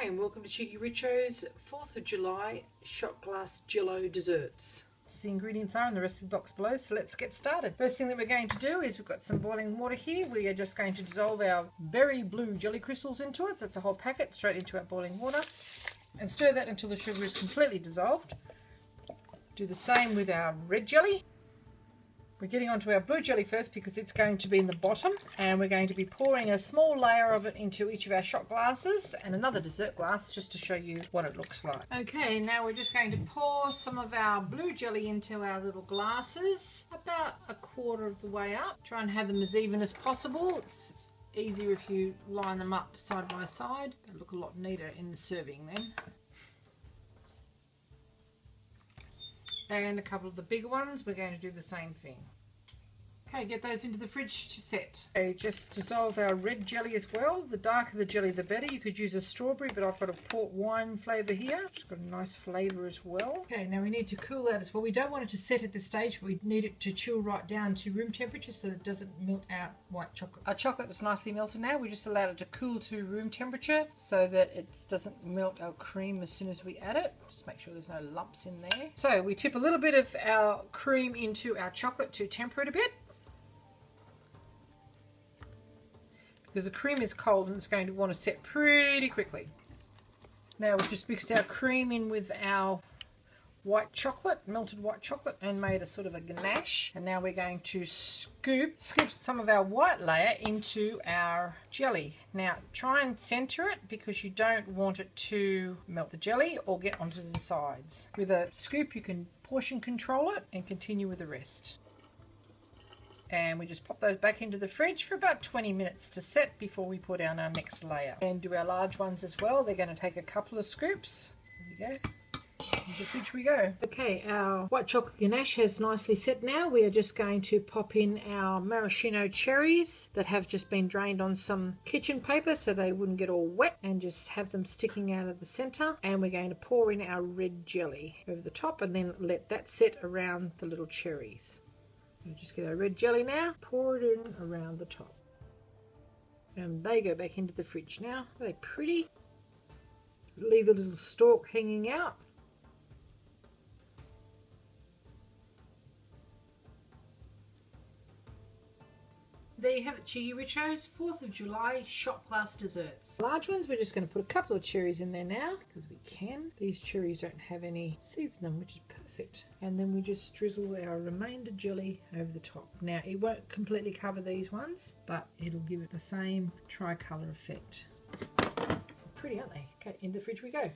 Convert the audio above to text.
Hi and welcome to Cheeky Richo's 4th of July shot glass Jello desserts. The ingredients are in the recipe box below, so let's get started. First thing that we're going to do is we've got some boiling water here. We are just going to dissolve our very blue jelly crystals into it, so it's a whole packet straight into our boiling water, and stir that until the sugar is completely dissolved. Do the same with our red jelly. We're getting onto our blue jelly first because it's going to be in the bottom, and we're going to be pouring a small layer of it into each of our shot glasses and another dessert glass just to show you what it looks like. Okay, now we're just going to pour some of our blue jelly into our little glasses, about a quarter of the way up. Try and have them as even as possible. It's easier if you line them up side by side. They look a lot neater in the serving then. And a couple of the bigger ones, we're going to do the same thing. Okay, get those into the fridge to set. Okay, just dissolve our red jelly as well. The darker the jelly, the better. You could use a strawberry, but I've got a port wine flavour here. It's got a nice flavour as well. Okay, now we need to cool that as well. We don't want it to set at this stage, but we need it to chill right down to room temperature so that it doesn't melt our white chocolate. Our chocolate is nicely melted now. We just allowed it to cool to room temperature so that it doesn't melt our cream as soon as we add it. Just make sure there's no lumps in there. So we tip a little bit of our cream into our chocolate to temper it a bit, because the cream is cold and it's going to want to set pretty quickly. Now we've just mixed our cream in with our white chocolate, melted white chocolate, and made a sort of a ganache. And now we're going to scoop some of our white layer into our jelly. Now try and center it because you don't want it to melt the jelly or get onto the sides. With a scoop you can portion control it and continue with the rest. And we just pop those back into the fridge for about 20 minutes to set before we put on our next layer. And do our large ones as well. They're going to take a couple of scoops. There we go. Into the fridge we go. Okay, our white chocolate ganache has nicely set now. We are just going to pop in our maraschino cherries that have just been drained on some kitchen paper so they wouldn't get all wet, and just have them sticking out of the center. And we're going to pour in our red jelly over the top and then let that set around the little cherries. You just get our red jelly now, pour it in around the top. And they go back into the fridge now. Are they pretty? Leave the little stalk hanging out. There you have it, Cheeky Richo's 4th of July shot glass desserts. Large ones, we're just going to put a couple of cherries in there now because we can. These cherries don't have any seeds in them, which is perfect. And then we just drizzle our remainder jelly over the top. Now it won't completely cover these ones, but it'll give it the same tricolour effect. Pretty, aren't they? Okay, in the fridge we go.